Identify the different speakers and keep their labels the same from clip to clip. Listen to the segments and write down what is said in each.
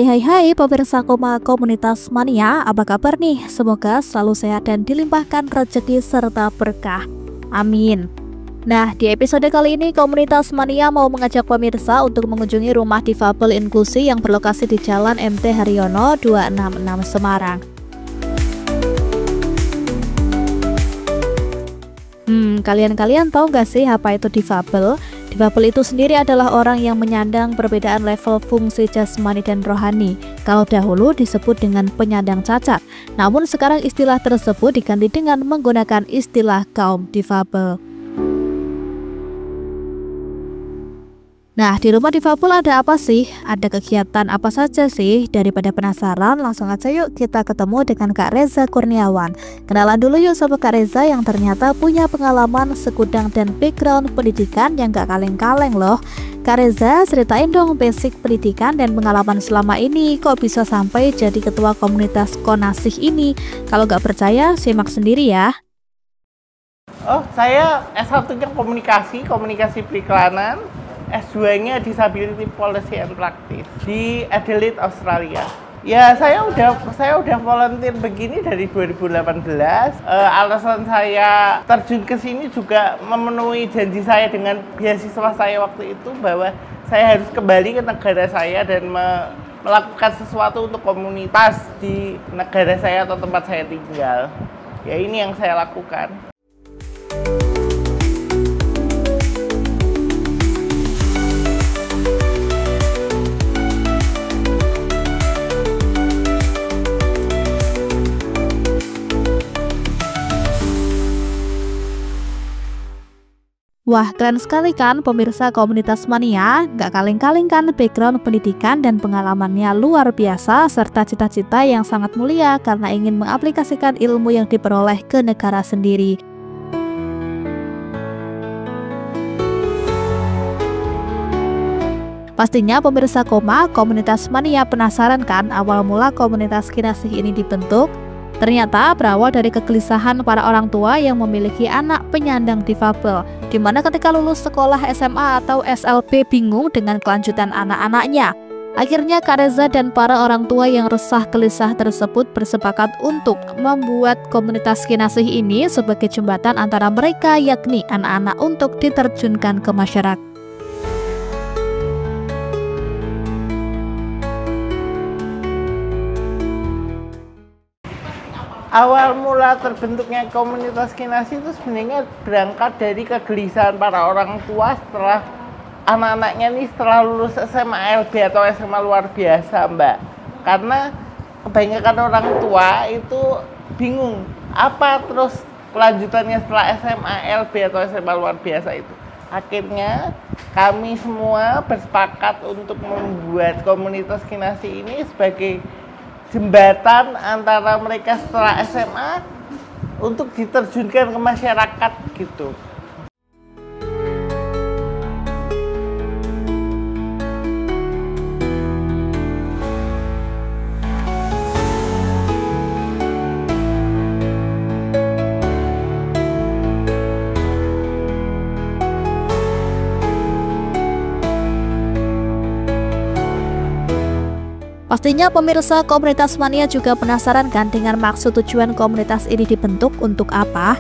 Speaker 1: Hai pemirsa Koma Komunitas Mania, apa kabar nih? Semoga selalu sehat dan dilimpahkan rezeki serta berkah. Amin. Nah, di episode kali ini Komunitas Mania mau mengajak pemirsa untuk mengunjungi rumah difabel inklusi yang berlokasi di Jalan MT Haryono 266 Semarang. Kalian tahu gak sih apa itu difabel? Difabel itu sendiri adalah orang yang menyandang perbedaan level fungsi jasmani dan rohani. Kalau dahulu disebut dengan penyandang cacat, namun sekarang istilah tersebut diganti dengan menggunakan istilah kaum difabel. Nah, di rumah difabel ada apa sih? Ada kegiatan apa saja sih? Daripada penasaran, langsung aja yuk kita ketemu dengan Kak Reza Kurniawan. Kenalan dulu yuk sama Kak Reza yang ternyata punya pengalaman segudang dan background pendidikan yang gak kaleng-kaleng loh. Kak Reza, ceritain dong basic pendidikan dan pengalaman selama ini. Kok bisa sampai jadi ketua komunitas Konasih ini? Kalau gak percaya, simak sendiri ya.
Speaker 2: Oh, saya S1-nya komunikasi periklanan. S2-nya Disability Policy and Practice di Adelaide, Australia. Ya, saya udah volunteer begini dari 2018. Alasan saya terjun ke sini juga memenuhi janji saya dengan beasiswa saya waktu itu bahwa saya harus kembali ke negara saya dan melakukan sesuatu untuk komunitas di negara saya atau tempat saya tinggal. Ya, ini yang saya lakukan.
Speaker 1: Wah, keren sekali kan pemirsa Komunitas Mania? Gak kaleng-kaleng kan background pendidikan dan pengalamannya luar biasa serta cita-cita yang sangat mulia karena ingin mengaplikasikan ilmu yang diperoleh ke negara sendiri. Pastinya pemirsa Komunitas Mania penasaran kan awal mula komunitas Kinasih ini dibentuk? Ternyata berawal dari kegelisahan para orang tua yang memiliki anak penyandang difabel, di mana ketika lulus sekolah SMA atau SLB bingung dengan kelanjutan anak-anaknya. Akhirnya Kak Reza dan para orang tua yang resah gelisah tersebut bersepakat untuk membuat komunitas Kinasih ini sebagai jembatan antara mereka, yakni anak-anak untuk diterjunkan ke masyarakat.
Speaker 2: Awal mula terbentuknya komunitas Kinasih itu sebenarnya berangkat dari kegelisahan para orang tua setelah anak-anaknya nih setelah lulus SMA LB atau SMA luar biasa, Mbak. Karena kebanyakan orang tua itu bingung apa terus kelanjutannya setelah SMA LB atau SMA luar biasa itu. Akhirnya kami semua bersepakat untuk membuat komunitas Kinasih ini sebagai jembatan antara mereka setelah SMA untuk diterjunkan ke masyarakat gitu.
Speaker 1: Pastinya pemirsa Komunitas Mania juga penasaran kan dengan maksud tujuan komunitas ini dibentuk untuk apa?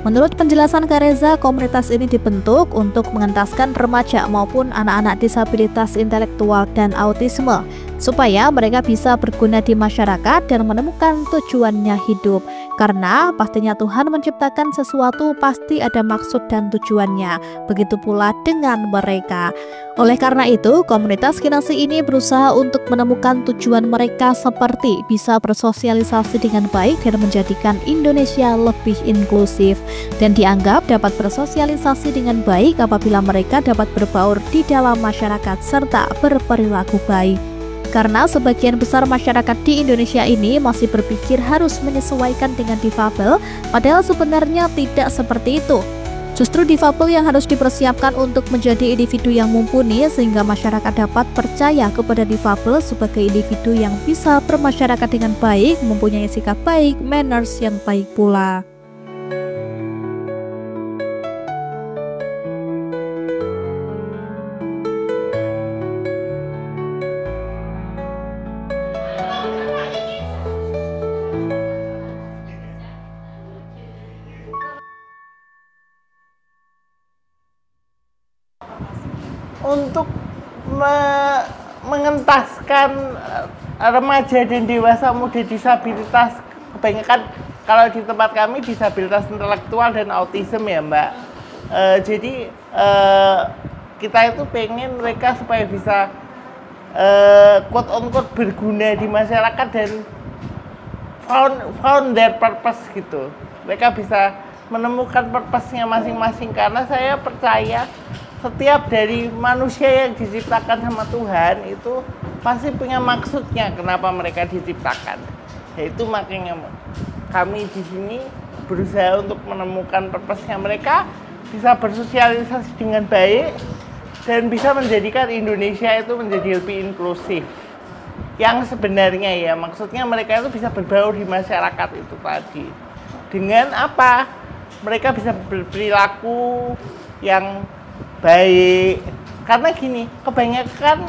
Speaker 1: Menurut penjelasan Kak Reza, komunitas ini dibentuk untuk mengentaskan remaja maupun anak-anak disabilitas intelektual dan autisme supaya mereka bisa berguna di masyarakat dan menemukan tujuannya hidup. Karena pastinya Tuhan menciptakan sesuatu pasti ada maksud dan tujuannya. Begitu pula dengan mereka. Oleh karena itu, komunitas Kinasih ini berusaha untuk menemukan tujuan mereka seperti bisa bersosialisasi dengan baik dan menjadikan Indonesia lebih inklusif dan dianggap dapat bersosialisasi dengan baik apabila mereka dapat berbaur di dalam masyarakat serta berperilaku baik. Karena sebagian besar masyarakat di Indonesia ini masih berpikir harus menyesuaikan dengan difabel, padahal sebenarnya tidak seperti itu. Justru difabel yang harus dipersiapkan untuk menjadi individu yang mumpuni sehingga masyarakat dapat percaya kepada difabel sebagai individu yang bisa bermasyarakat dengan baik, mempunyai sikap baik, manners yang baik pula.
Speaker 2: untuk mengentaskan remaja dan dewasa muda disabilitas. Kebanyakan kalau di tempat kami disabilitas intelektual dan autism ya Mbak. Jadi kita itu pengen mereka supaya bisa quote on quote berguna di masyarakat dan found their purpose gitu. Mereka bisa menemukan purpose-nya masing-masing, karena saya percaya setiap dari manusia yang diciptakan sama Tuhan itu pasti punya maksudnya kenapa mereka diciptakan. Yaitu makanya kami di sini berusaha untuk menemukan purpose-nya mereka, bisa bersosialisasi dengan baik dan bisa menjadikan Indonesia itu menjadi lebih inklusif. Yang sebenarnya ya, maksudnya mereka itu bisa berbaur di masyarakat itu tadi. Dengan apa? Mereka bisa berperilaku yang baik. Karena gini, kebanyakan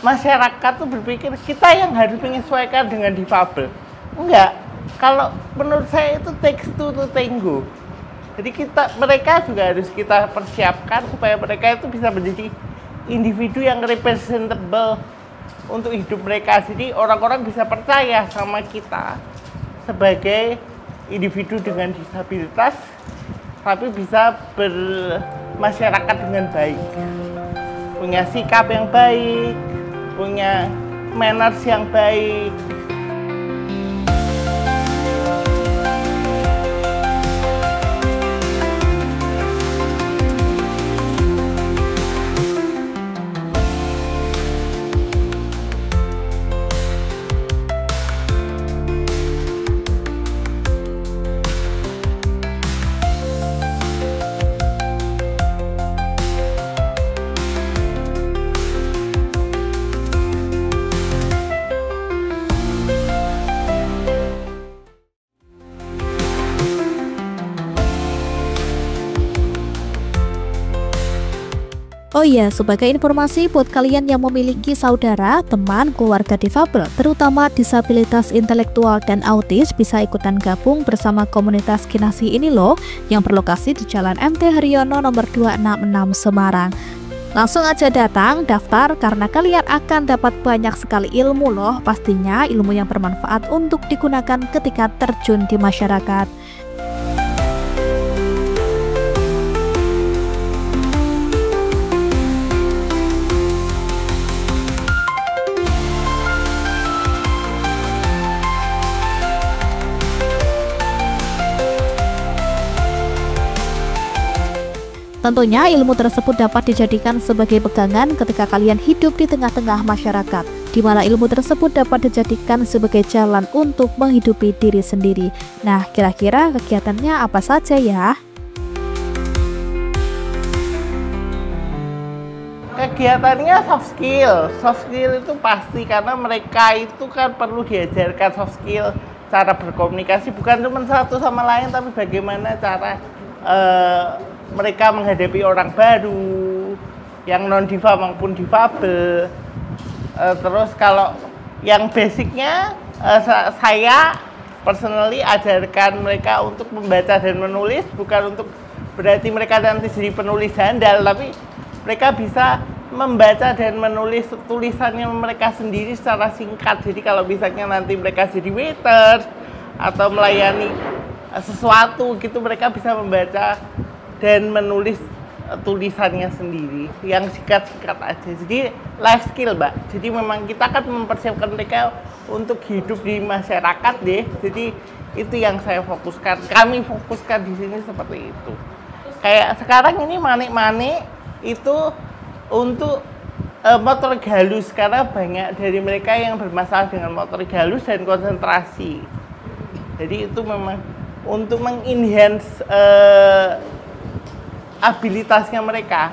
Speaker 2: masyarakat tuh berpikir kita yang harus menyesuaikan dengan difabel. Enggak. Kalau menurut saya itu takes two to tango. Jadi mereka juga harus kita persiapkan supaya mereka itu bisa menjadi individu yang representable untuk hidup mereka. Jadi orang-orang bisa percaya sama kita sebagai individu dengan disabilitas, tapi bisa bermasyarakat dengan baik, punya sikap yang baik, punya manners yang baik.
Speaker 1: Oh iya, sebagai informasi buat kalian yang memiliki saudara, teman, keluarga difabel, terutama disabilitas intelektual dan autis, bisa ikutan gabung bersama komunitas Kinasi ini loh, yang berlokasi di Jalan MT Haryono nomor 266 Semarang. Langsung aja datang, daftar, karena kalian akan dapat banyak sekali ilmu loh, pastinya ilmu yang bermanfaat untuk digunakan ketika terjun di masyarakat. Tentunya ilmu tersebut dapat dijadikan sebagai pegangan ketika kalian hidup di tengah-tengah masyarakat, di mana ilmu tersebut dapat dijadikan sebagai jalan untuk menghidupi diri sendiri. Nah, kira-kira kegiatannya apa saja ya?
Speaker 2: Kegiatannya soft skill. Soft skill itu pasti, karena mereka itu kan perlu diajarkan soft skill, cara berkomunikasi bukan cuma satu sama lain, tapi bagaimana cara mereka menghadapi orang baru, yang non-diva maupun difabel. Terus kalau yang basicnya, saya personally ajarkan mereka untuk membaca dan menulis, bukan untuk berarti mereka nanti jadi penulis handal, tapi mereka bisa membaca dan menulis tulisannya mereka sendiri secara singkat. Jadi kalau misalnya nanti mereka jadi waiter atau melayani sesuatu gitu, mereka bisa membaca dan menulis tulisannya sendiri yang singkat-singkat aja. Jadi life skill, Mbak. Jadi memang kita akan mempersiapkan mereka untuk hidup di masyarakat deh. Jadi itu yang saya fokuskan. Kami fokuskan di sini seperti itu. Kayak sekarang ini manik-manik itu untuk motorik halus, karena banyak dari mereka yang bermasalah dengan motorik halus dan konsentrasi. Jadi itu memang untuk mengenhance abilitasnya mereka.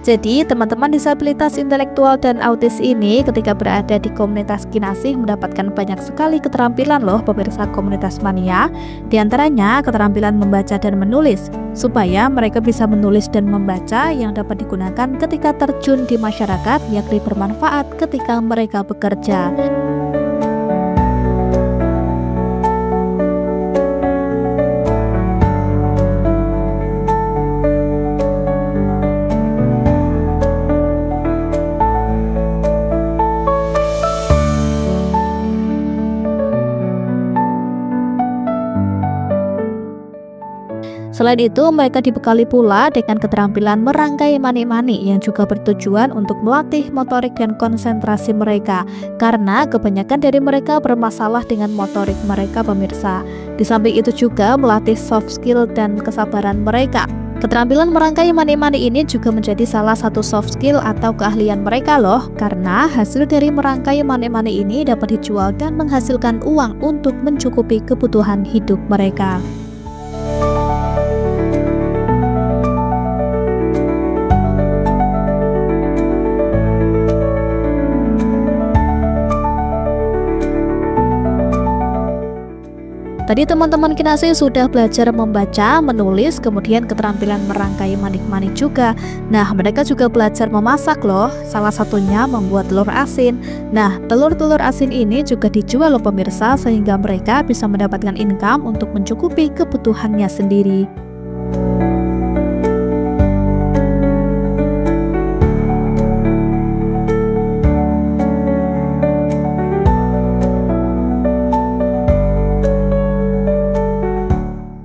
Speaker 1: Jadi teman-teman disabilitas intelektual dan autis ini ketika berada di komunitas Kinasih mendapatkan banyak sekali keterampilan loh pemirsa komunitas mania. Di antaranya keterampilan membaca dan menulis, supaya mereka bisa menulis dan membaca yang dapat digunakan ketika terjun di masyarakat, yakni bermanfaat ketika mereka bekerja. Selain itu, mereka dibekali pula dengan keterampilan merangkai mani-mani yang juga bertujuan untuk melatih motorik dan konsentrasi mereka, karena kebanyakan dari mereka bermasalah dengan motorik mereka pemirsa. Di samping itu juga melatih soft skill dan kesabaran mereka. Keterampilan merangkai mani-mani ini juga menjadi salah satu soft skill atau keahlian mereka loh, karena hasil dari merangkai mani-mani ini dapat dijual dan menghasilkan uang untuk mencukupi kebutuhan hidup mereka. Tadi teman-teman Kinasih sudah belajar membaca, menulis, kemudian keterampilan merangkai manik-manik juga. Nah, mereka juga belajar memasak loh, salah satunya membuat telur asin. Nah, telur-telur asin ini juga dijual loh pemirsa, sehingga mereka bisa mendapatkan income untuk mencukupi kebutuhannya sendiri.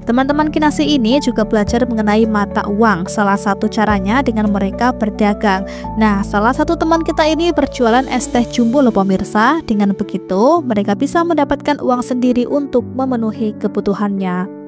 Speaker 1: Teman-teman Kinasih ini juga belajar mengenai mata uang. Salah satu caranya dengan mereka berdagang. Nah, salah satu teman kita ini berjualan es teh jumbo loh pemirsa. Dengan begitu, mereka bisa mendapatkan uang sendiri untuk memenuhi kebutuhannya.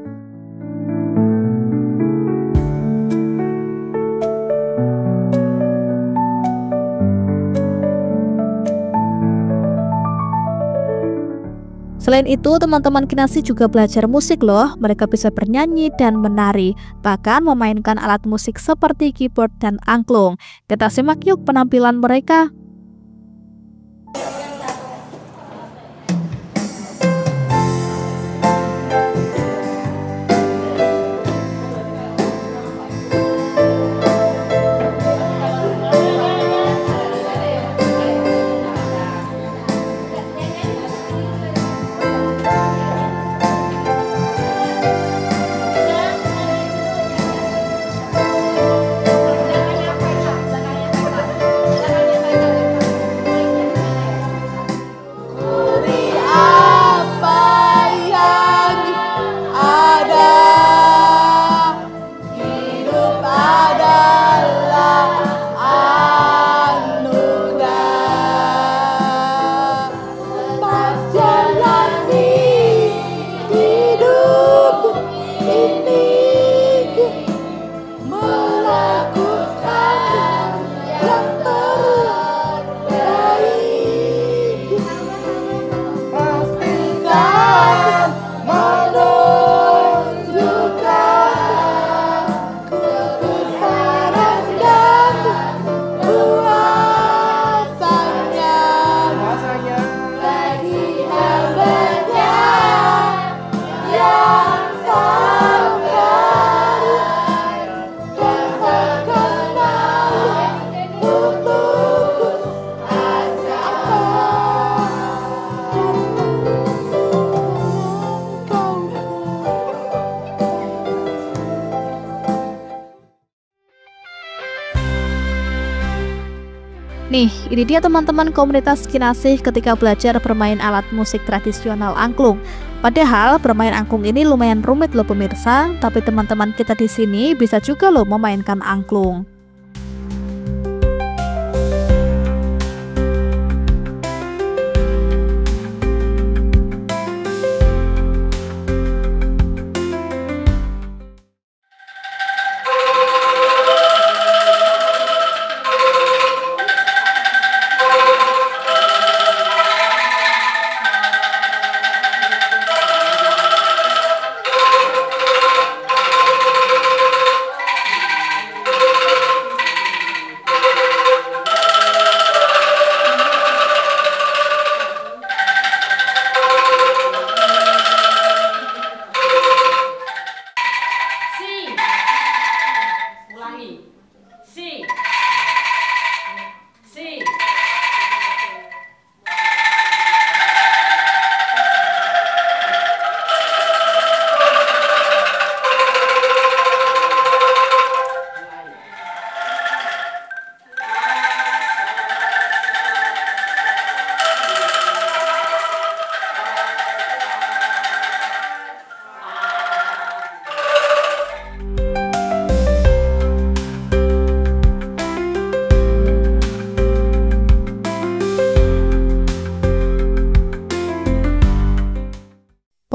Speaker 1: Selain itu, teman-teman Kinasih juga belajar musik loh. Mereka bisa bernyanyi dan menari, bahkan memainkan alat musik seperti keyboard dan angklung. Kita simak yuk penampilan mereka. Nih, ini dia teman-teman komunitas Kinasih ketika belajar bermain alat musik tradisional angklung. Padahal bermain angklung ini lumayan rumit loh pemirsa, tapi teman-teman kita di sini bisa juga loh memainkan angklung.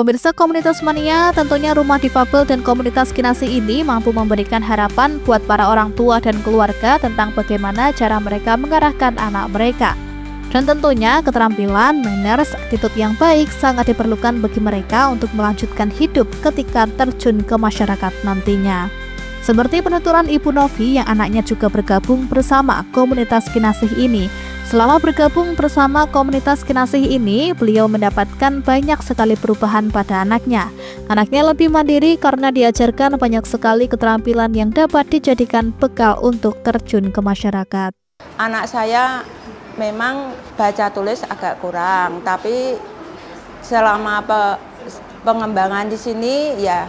Speaker 1: Pemirsa Komunitas Mania, tentunya rumah difabel dan komunitas kinasi ini mampu memberikan harapan buat para orang tua dan keluarga tentang bagaimana cara mereka mengarahkan anak mereka. Dan tentunya keterampilan, manners, attitude yang baik sangat diperlukan bagi mereka untuk melanjutkan hidup ketika terjun ke masyarakat nantinya. Seperti penuturan Ibu Novi yang anaknya juga bergabung bersama komunitas kinasih ini. Selama bergabung bersama komunitas kinasih ini, beliau mendapatkan banyak sekali perubahan pada anaknya. Anaknya lebih mandiri karena diajarkan banyak sekali keterampilan yang dapat dijadikan bekal untuk terjun ke masyarakat.
Speaker 3: Anak saya memang baca tulis agak kurang, tapi selama pengembangan di sini ya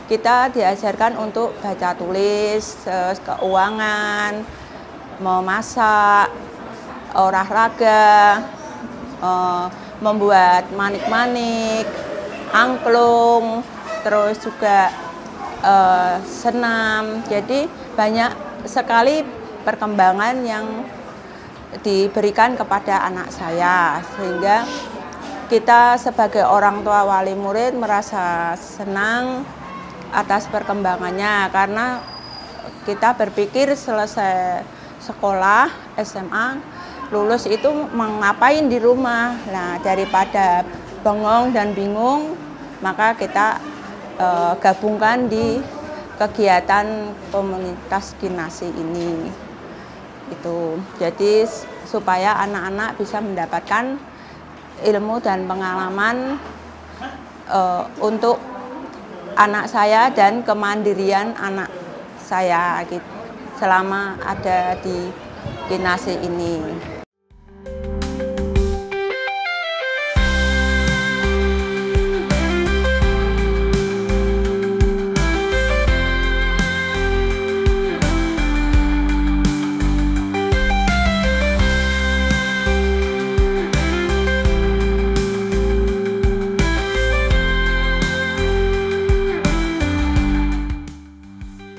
Speaker 3: kita diajarkan untuk baca tulis, keuangan, memasak, olahraga, membuat manik-manik, angklung, terus juga senam. Jadi banyak sekali perkembangan yang diberikan kepada anak saya, sehingga kita sebagai orang tua wali murid merasa senang atas perkembangannya, karena kita berpikir selesai sekolah SMA lulus itu mengapain di rumah. Nah, daripada bengong dan bingung, maka kita gabungkan di kegiatan komunitas kinasi ini. Itu jadi supaya anak-anak bisa mendapatkan ilmu dan pengalaman untuk anak saya dan kemandirian anak saya gitu, selama ada di kinasi ini.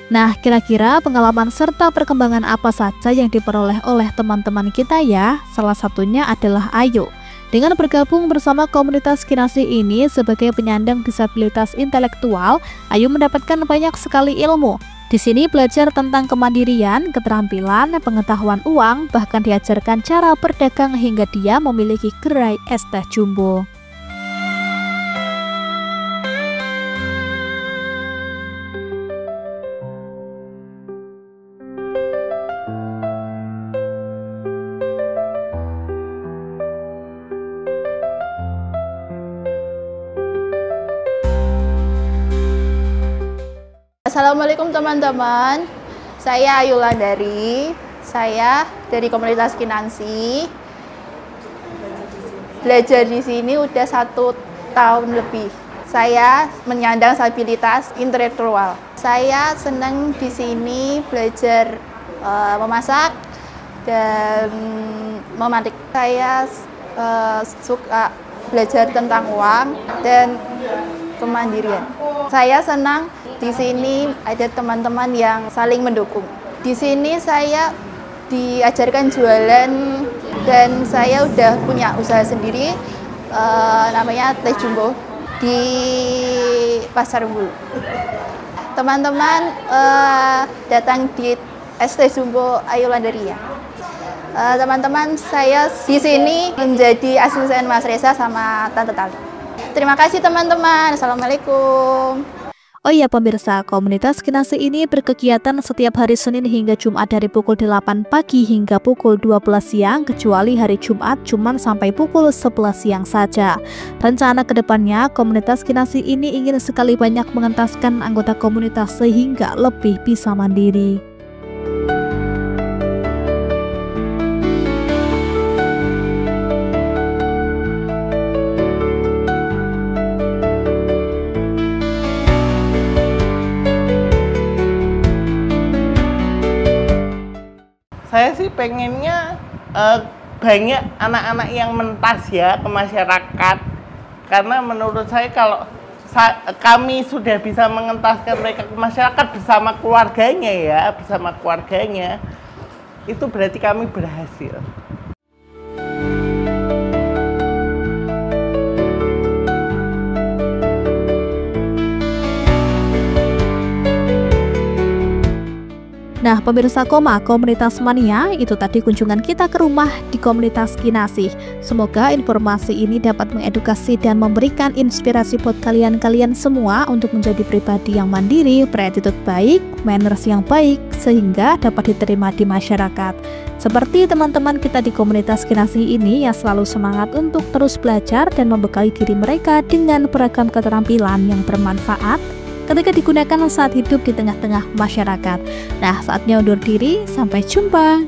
Speaker 1: Nah, kira-kira pengalaman serta perkembangan apa saja yang diperoleh oleh teman-teman kita ya? Salah satunya adalah Ayu. Dengan bergabung bersama komunitas kinasi ini sebagai penyandang disabilitas intelektual, Ayu mendapatkan banyak sekali ilmu. Di sini belajar tentang kemandirian, keterampilan, pengetahuan uang, bahkan diajarkan cara berdagang hingga dia memiliki gerai es teh jumbo.
Speaker 4: Assalamualaikum teman-teman, saya Ayu Landari, saya dari komunitas kinasi. Belajar di sini udah 1 tahun lebih. Saya menyandang disabilitas intelektual. Saya senang di sini belajar memasak dan mematik. Saya suka belajar tentang uang dan kemandirian. Saya senang di sini ada teman-teman yang saling mendukung. Di sini saya diajarkan jualan dan saya udah punya usaha sendiri, namanya teh jumbo di Pasar Bulu. Teman-teman datang di es teh jumbo Ayu Landari ya. Teman-teman, saya di sini menjadi asisten Mas Reza sama Tante Tali. Terima kasih teman-teman. Assalamualaikum.
Speaker 1: Oh iya pemirsa, komunitas kinasi ini berkegiatan setiap hari Senin hingga Jumat dari pukul 8 pagi hingga pukul 12 siang, kecuali hari Jumat cuman sampai pukul 11 siang saja. Rencana kedepannya, komunitas kinasi ini ingin sekali banyak mengentaskan anggota komunitas sehingga lebih bisa mandiri.
Speaker 2: Saya sih pengennya banyak anak-anak yang mentas ya ke masyarakat, karena menurut saya kalau kami sudah bisa mengentaskan mereka ke masyarakat bersama keluarganya itu berarti kami berhasil.
Speaker 1: Nah, pemirsa Koma, komunitas mania, itu tadi kunjungan kita ke rumah di komunitas Kinasih. Semoga informasi ini dapat mengedukasi dan memberikan inspirasi buat kalian-kalian semua untuk menjadi pribadi yang mandiri, berattitude baik, manners yang baik, sehingga dapat diterima di masyarakat. Seperti teman-teman kita di komunitas Kinasih ini yang selalu semangat untuk terus belajar dan membekali diri mereka dengan beragam keterampilan yang bermanfaat ketika digunakan saat hidup di tengah-tengah masyarakat. Nah, saatnya undur diri, sampai jumpa.